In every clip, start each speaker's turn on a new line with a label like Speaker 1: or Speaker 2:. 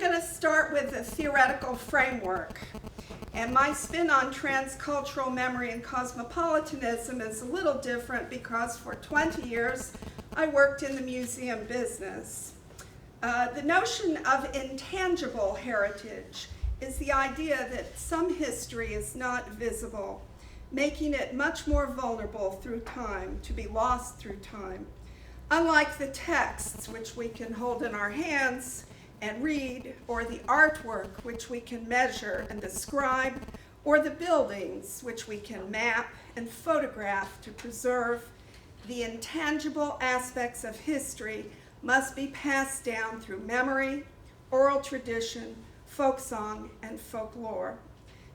Speaker 1: going to start with a theoretical framework. And my spin on transcultural memory and cosmopolitanism is a little different because for 20 years I worked in the museum business. The notion of intangible heritage is the idea that some history is not visible, making it much more vulnerable through time, to be lost through time. Unlike the texts, which we can hold in our hands and read, or the artwork, which we can measure and describe, or the buildings, which we can map and photograph to preserve, the intangible aspects of history must be passed down through memory, oral tradition, folk song, and folklore.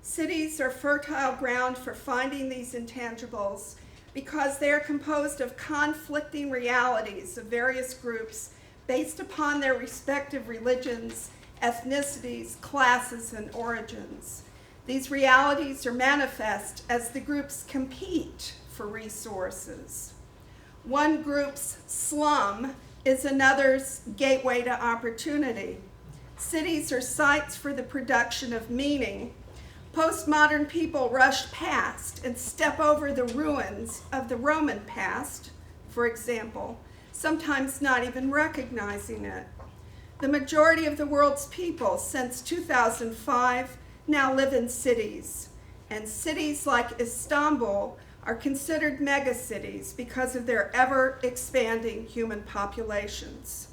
Speaker 1: Cities are fertile ground for finding these intangibles because they are composed of conflicting realities of various groups based upon their respective religions, ethnicities, classes, and origins. These realities are manifest as the groups compete for resources. One group's slum is another's gateway to opportunity. Cities are sites for the production of meaning. Postmodern people rush past and step over the ruins of the Roman past, for example, sometimes not even recognizing it. The majority of the world's people since 2005 now live in cities, and cities like Istanbul are considered megacities because of their ever-expanding human populations.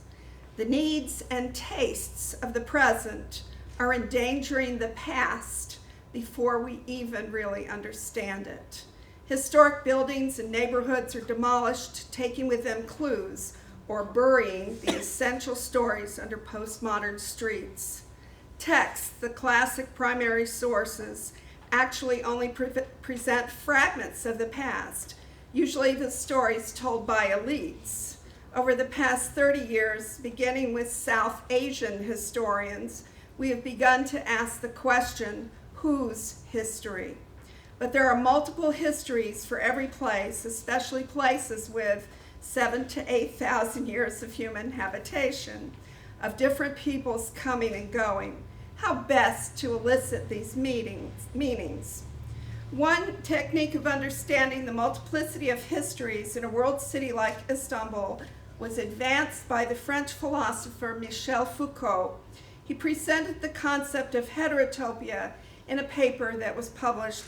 Speaker 1: The needs and tastes of the present are endangering the past before we even really understand it. Historic buildings and neighborhoods are demolished, taking with them clues or burying the essential stories under postmodern streets. Texts, the classic primary sources, actually only present fragments of the past, usually the stories told by elites. Over the past 30 years, beginning with South Asian historians, we have begun to ask the question, whose history? But there are multiple histories for every place, especially places with 7,000 to 8,000 years of human habitation, of different peoples coming and going. How best to elicit these meanings? One technique of understanding the multiplicity of histories in a world city like Istanbul was advanced by the French philosopher Michel Foucault. He presented the concept of heterotopia in a paper that was published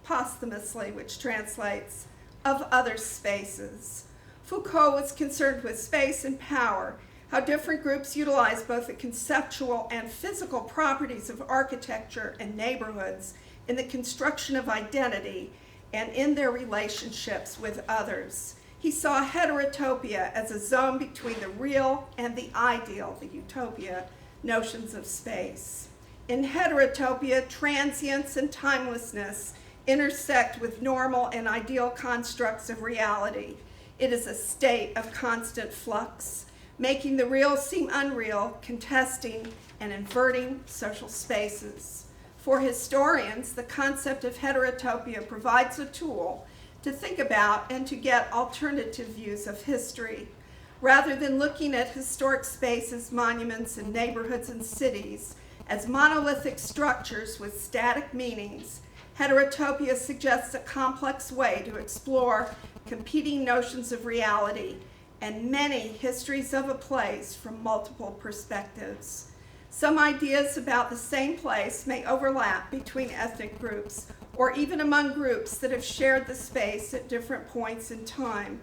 Speaker 1: posthumously, which translates, of other spaces. Foucault was concerned with space and power, how different groups utilize both the conceptual and physical properties of architecture and neighborhoods in the construction of identity and in their relationships with others. He saw heterotopia as a zone between the real and the ideal, the utopia, notions of space. In heterotopia, transience and timelessness intersect with normal and ideal constructs of reality. It is a state of constant flux, making the real seem unreal, contesting and inverting social spaces. For historians, the concept of heterotopia provides a tool to think about and to get alternative views of history. Rather than looking at historic spaces, monuments, and neighborhoods and cities as monolithic structures with static meanings, heterotopia suggests a complex way to explore competing notions of reality and many histories of a place from multiple perspectives. Some ideas about the same place may overlap between ethnic groups or even among groups that have shared the space at different points in time.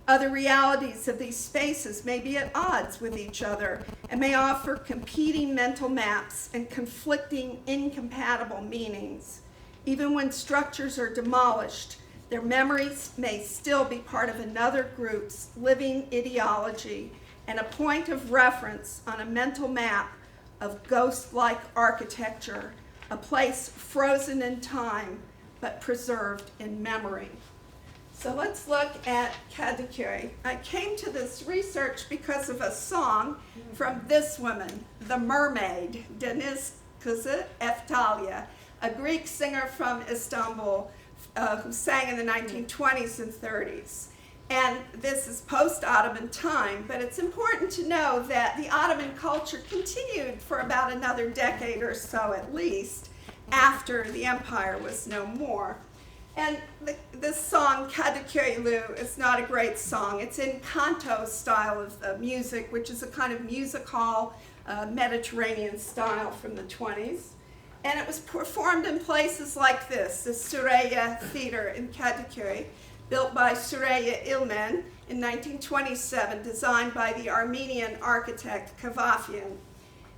Speaker 1: Other realities of these spaces may be at odds with each other and may offer competing mental maps and conflicting, incompatible meanings. Even when structures are demolished, their memories may still be part of another group's living ideology and a point of reference on a mental map of ghost-like architecture, a place frozen in time but preserved in memory. So let's look at Kadıkőy. I came to this research because of a song from this woman, the mermaid, Deniz Kızı Eftalya, a Greek singer from Istanbul who sang in the 1920s and 30s. And this is post-Ottoman time, but it's important to know that the Ottoman culture continued for about another decade or so at least after the empire was no more. And this song, Kadıköy'lü, is not a great song. It's in canto style of music, which is a kind of music hall, Mediterranean style from the 20s. And it was performed in places like this, the Süreyya Theater in Kadıköy, built by Süreyya İlmen in 1927, designed by the Armenian architect Kavafian.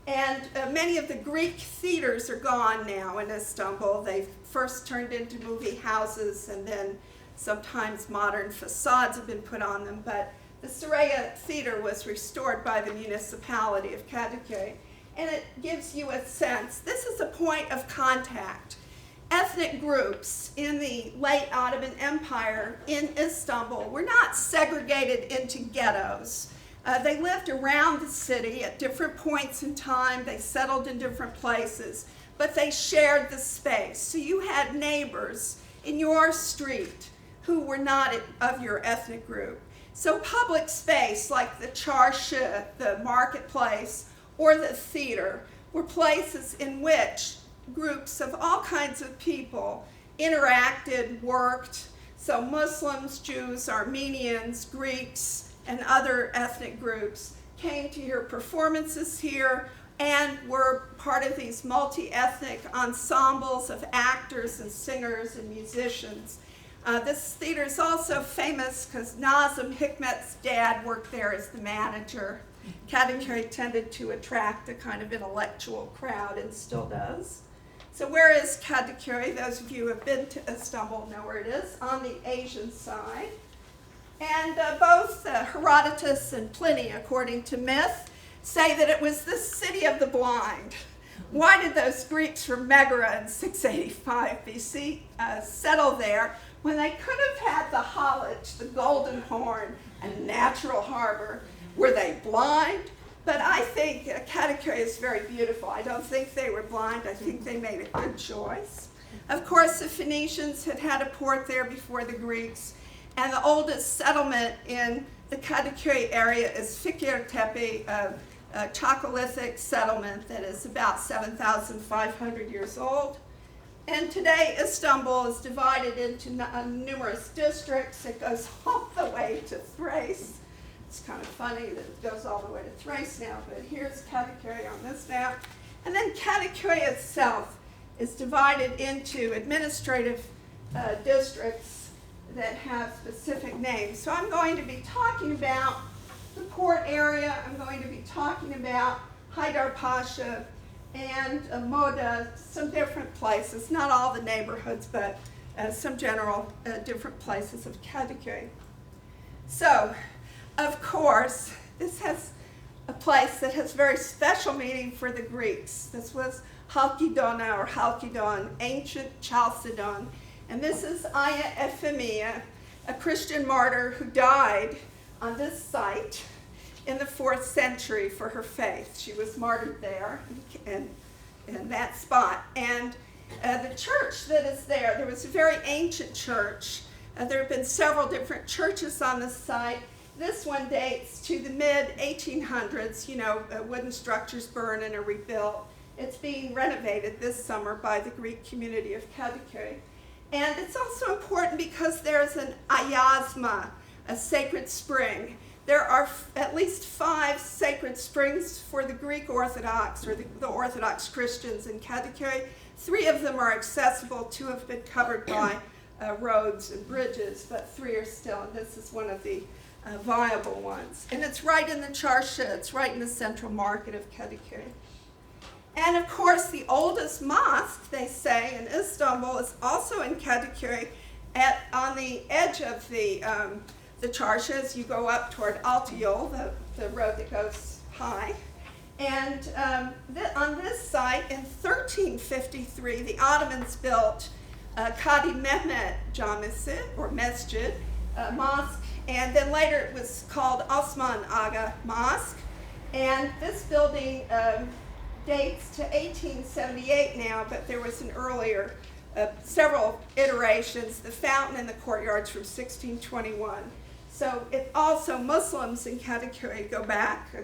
Speaker 1: And many of the Greek theaters are gone now in Istanbul. They first turned into movie houses, and then sometimes modern facades have been put on them. But the Süreyya Theater was restored by the municipality of Kadıköy. And it gives you a sense, this is a point of contact. Ethnic groups in the late Ottoman Empire in Istanbul were not segregated into ghettos. They lived around the city at different points in time. They settled in different places, but they shared the space. So you had neighbors in your street who were not of your ethnic group. So public space like the çarşı, the marketplace, or the theater were places in which groups of all kinds of people interacted, worked. So Muslims, Jews, Armenians, Greeks, and other ethnic groups came to hear performances here and were part of these multi-ethnic ensembles of actors and singers and musicians. This theater is also famous because Nazım Hikmet's dad worked there as the manager. Kadıköy tended to attract a kind of intellectual crowd and still does. So where is Kadıköy? Those of you who have been to Istanbul know where it is, on the Asian side. And both Herodotus and Pliny, according to myth, say that it was the city of the blind. Why did those Greeks from Megara in 685 BC settle there when they could have had the Hallege, the Golden Horn, and natural harbor? Were they blind? But I think Kadıköy is very beautiful. I don't think they were blind. I think they made a good choice. Of course, the Phoenicians had had a port there before the Greeks, and the oldest settlement in the Kadıköy area is Fikirtepe, a Chalcolithic settlement that is about 7,500 years old. And today, Istanbul is divided into numerous districts. It goes all the way to Thrace. It's kind of funny that it goes all the way to Thrace now, but here's Kadıköy on this map. And then Kadıköy itself is divided into administrative districts that have specific names. So I'm going to be talking about the port area. I'm going to be talking about Haydarpaşa and Moda, some different places, not all the neighborhoods, but some general different places of Kadıköy. So, of course, this has a place that has very special meaning for the Greeks. This was Halkidon or Halkidon, ancient Chalcedon. And this is Aya Ephemia, a Christian martyr who died on this site in the 4th century for her faith. She was martyred there in that spot. And the church that is there was a very ancient church. There have been several different churches on this site. This one dates to the mid-1800s. You know, wooden structures burn and are rebuilt. It's being renovated this summer by the Greek community of Kadıköy. And it's also important because there's an ayazma, a sacred spring. There are at least 5 sacred springs for the Greek Orthodox, or the Orthodox Christians in Kadıköy. 3 of them are accessible, 2 have been covered by roads and bridges, but 3 are still, and this is one of the viable ones. And it's right in the Çarşı, it's right in the central market of Kadıköy. And of course, the oldest mosque, they say, in Istanbul is also in Kadıköy, on the edge of the Çarşı as you go up toward Altıyol, the road that goes high. And on this site, in 1353, the Ottomans built Kadi Mehmet Camisi, or Mescid, mosque, and then later it was called Osman Aga Mosque. And this building dates to 1878 now, but there was an earlier, several iterations. The fountain in the courtyard's from 1621. So also Muslims in Kadıkőy go back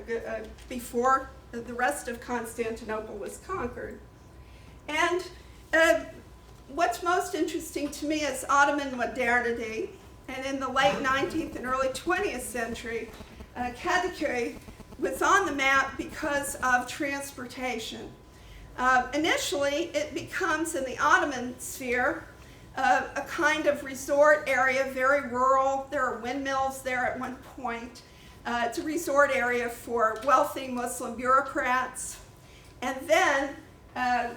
Speaker 1: before the rest of Constantinople was conquered. And what's most interesting to me is Ottoman modernity. And in the late 19th and early 20th century, Kadıkőy was on the map because of transportation. Initially, it becomes, in the Ottoman sphere, a kind of resort area, very rural. There are windmills there at one point. It's a resort area for wealthy Muslim bureaucrats. And then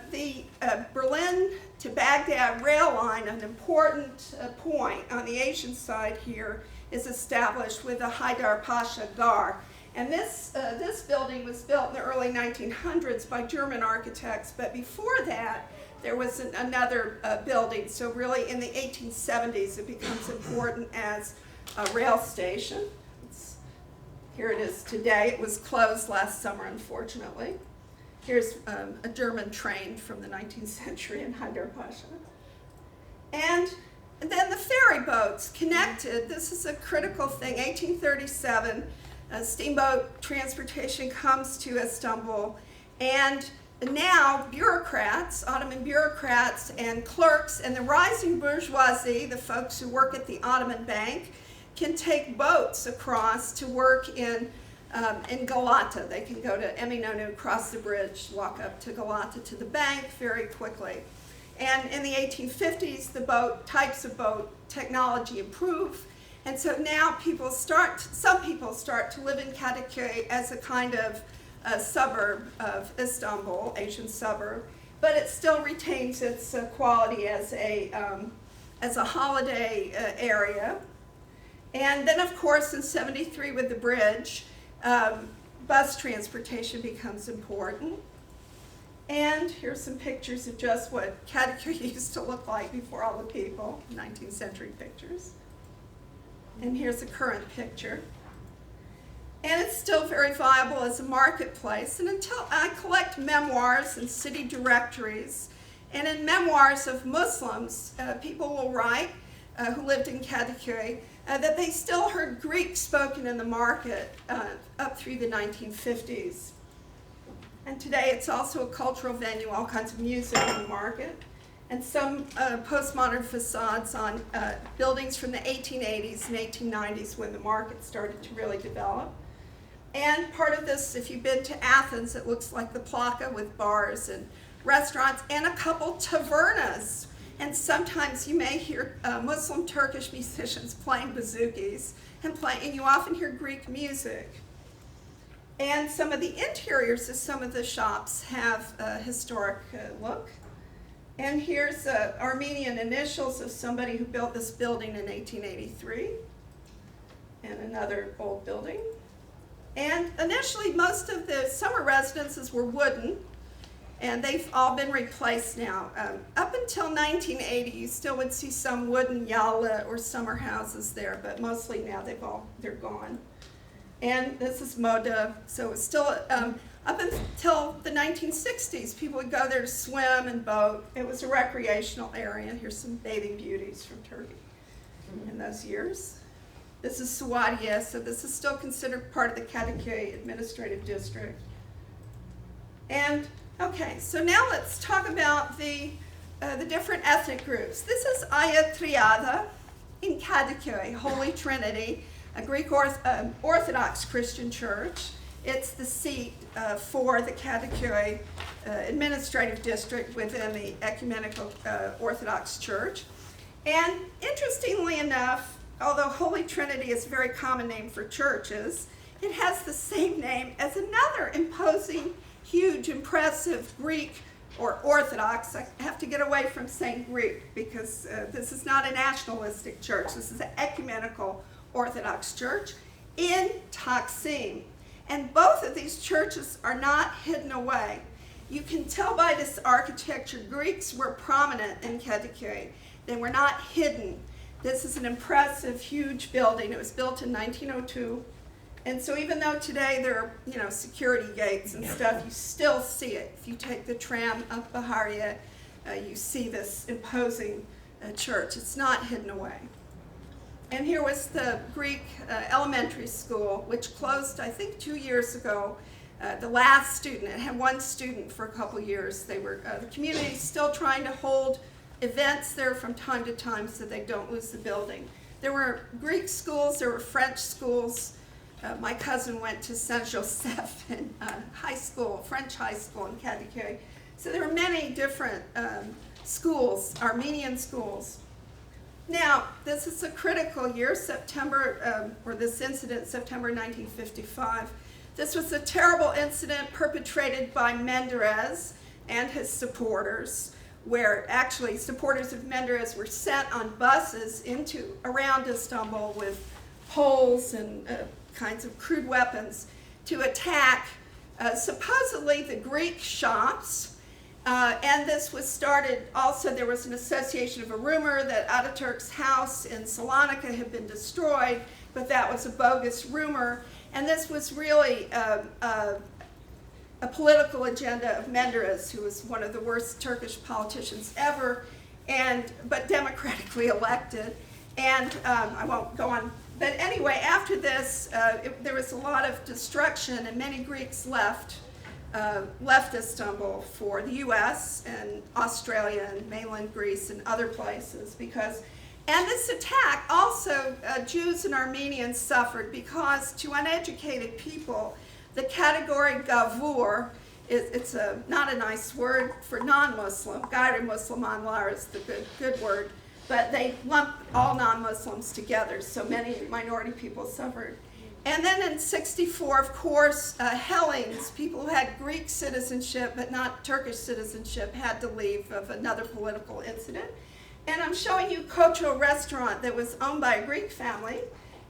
Speaker 1: the Berlin to Baghdad rail line, an important point on the Asian side here, is established with the Haydar Pasha Gar. And this building was built in the early 1900s by German architects, but before that, there was another building. So really in the 1870s, it becomes important as a rail station. Here it is today. It was closed last summer, unfortunately. Here's a German train from the 19th century in Haydar Pasha. And then the ferry boats connected. This is a critical thing. 1837, steamboat transportation comes to Istanbul, and now bureaucrats, Ottoman bureaucrats and clerks and the rising bourgeoisie, the folks who work at the Ottoman Bank, can take boats across to work in Galata. They can go to Eminönü, cross the bridge, walk up to Galata to the bank very quickly. And in the 1850s, the types of boat technology improve. And so now some people start to live in Kadıköy as a kind of suburb of Istanbul, Asian suburb, but it still retains its quality as a holiday area. And then, of course, in '73 with the bridge, bus transportation becomes important. And here's some pictures of just what Kadıköy used to look like before all the people, 19th century pictures. And here's a current picture. And it's still very viable as a marketplace. And until I collect memoirs and city directories, and in memoirs of Muslims, people will write, who lived in Kadıköy, that they still heard Greek spoken in the market up through the 1950s. And today it's also a cultural venue, all kinds of music in the market, and some postmodern facades on buildings from the 1880s and 1890s when the market started to really develop. And part of this, if you've been to Athens, it looks like the Plaka with bars and restaurants and a couple tavernas. And sometimes you may hear Muslim Turkish musicians playing bouzouki's and you often hear Greek music. And some of the interiors of some of the shops have a historic look. And here's Armenian initials of somebody who built this building in 1883. And another old building. And initially, most of the summer residences were wooden, and they've all been replaced now. Up until 1980, you still would see some wooden yala or summer houses there, but mostly now they're gone. And this is Moda, so it's still, up until the 1960s, people would go there to swim and boat. It was a recreational area. Here's some bathing beauties from Turkey in those years. This is Suadiye, so this is still considered part of the Kadıköy administrative district. And okay, so now let's talk about the different ethnic groups. This is Aya Triada in Kadıköy, Holy Trinity, a Greek Orthodox Christian church. It's the seat for the Kadıköy administrative district within the Ecumenical Orthodox Church. And interestingly enough, although Holy Trinity is a very common name for churches, it has the same name as another imposing, huge, impressive Greek or Orthodox. I have to get away from saying Greek because this is not a nationalistic church. This is an ecumenical Orthodox church in Taksim. And both of these churches are not hidden away. You can tell by this architecture, Greeks were prominent in Kadıköy. They were not hidden. This is an impressive, huge building. It was built in 1902. And so even though today there are, security gates and stuff, you still see it. If you take the tram up Bahariye, you see this imposing church. It's not hidden away. And here was the Greek elementary school, which closed, I think, 2 years ago. The last student, it had one student for a couple years. They were, the community still trying to hold events there from time to time so they don't lose the building. There were Greek schools, there were French schools. My cousin went to Saint Joseph in high school, French high school in Kadıkőy. So there were many different schools, Armenian schools. Now, this is a critical year, September, or this incident, September 1955. This was a terrible incident perpetrated by Menderes and his supporters, where actually supporters of Menderes were sent on buses around Istanbul with poles and kinds of crude weapons to attack supposedly the Greek shops. And this was started, also there was an association of a rumor that Ataturk's house in Salonika had been destroyed, but that was a bogus rumor. And this was really a political agenda of Menderes, who was one of the worst Turkish politicians ever, but democratically elected. And I won't go on. But anyway, after this, there was a lot of destruction, and many Greeks left Istanbul for the U.S. and Australia and mainland Greece and other places and this attack also, Jews and Armenians suffered because to uneducated people, the category gavur, it's not a nice word for non-Muslim. Gayri Muslimanlar is the good word, but they lump all non-Muslims together, so many minority people suffered. And then in '64, of course, Hellenes, people who had Greek citizenship but not Turkish citizenship, had to leave of another political incident. And I'm showing you Koço restaurant that was owned by a Greek family.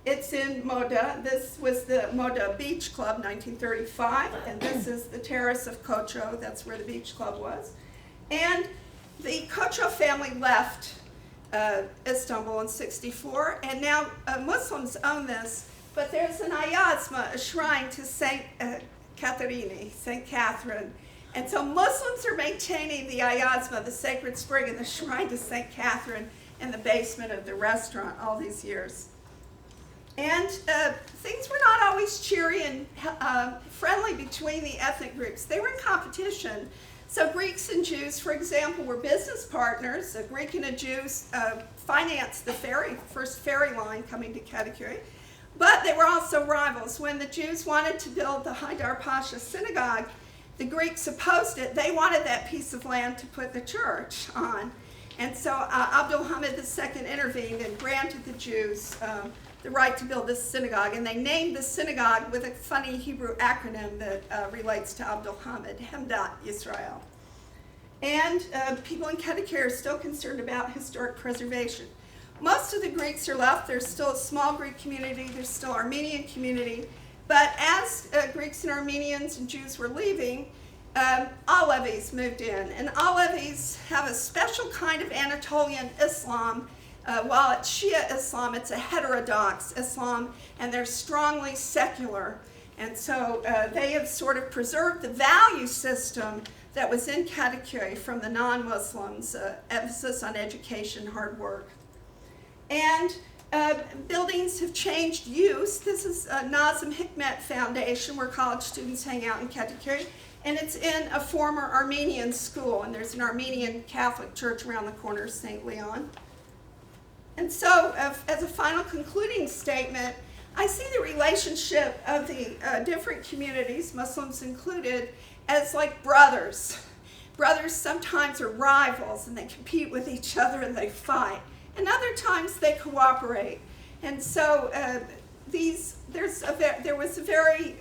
Speaker 1: It's in Moda. This was the Moda Beach Club, 1935, and this is the terrace of Koço. That's where the beach club was. And the Koço family left Istanbul in '64, and now Muslims own this. But there's an ayazma, a shrine to Saint Catherine. And so Muslims are maintaining the ayazma, the sacred spring, and the shrine to Saint Catherine in the basement of the restaurant all these years. And things were not always cheery and friendly between the ethnic groups. They were in competition. So Greeks and Jews, for example, were business partners. A Greek and a Jew financed the first ferry line coming to Kadıkőy. But they were also rivals. When the Jews wanted to build the Haydar Pasha synagogue, the Greeks opposed it. They wanted that piece of land to put the church on. And so Abdülhamid II intervened and granted the Jews the right to build this synagogue. And they named the synagogue with a funny Hebrew acronym that relates to Abdülhamid, Hemdat Yisrael. And people in Kadıkőy are still concerned about historic preservation. Most of the Greeks are left. There's still a small Greek community. There's still Armenian community. But as Greeks and Armenians and Jews were leaving, Alevis moved in. And Alevis have a special kind of Anatolian Islam. While it's Shia Islam, it's a heterodox Islam, and they're strongly secular. And so they have sort of preserved the value system that was in Kadıkőy from the non-Muslims, emphasis on education, hard work. And buildings have changed use. This is Nazım Hikmet Foundation, where college students hang out in Kadıkőy, and it's in a former Armenian school, and there's an Armenian Catholic church around the corner, St. Leon. And so, as a final concluding statement, I see the relationship of the different communities, Muslims included, as like brothers. Brothers sometimes are rivals, and they compete with each other and they fight. And other times they cooperate. And so there was a very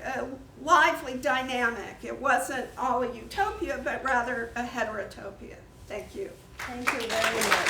Speaker 1: lively dynamic. It wasn't all a utopia, but rather a heterotopia. Thank you.
Speaker 2: Thank you very much.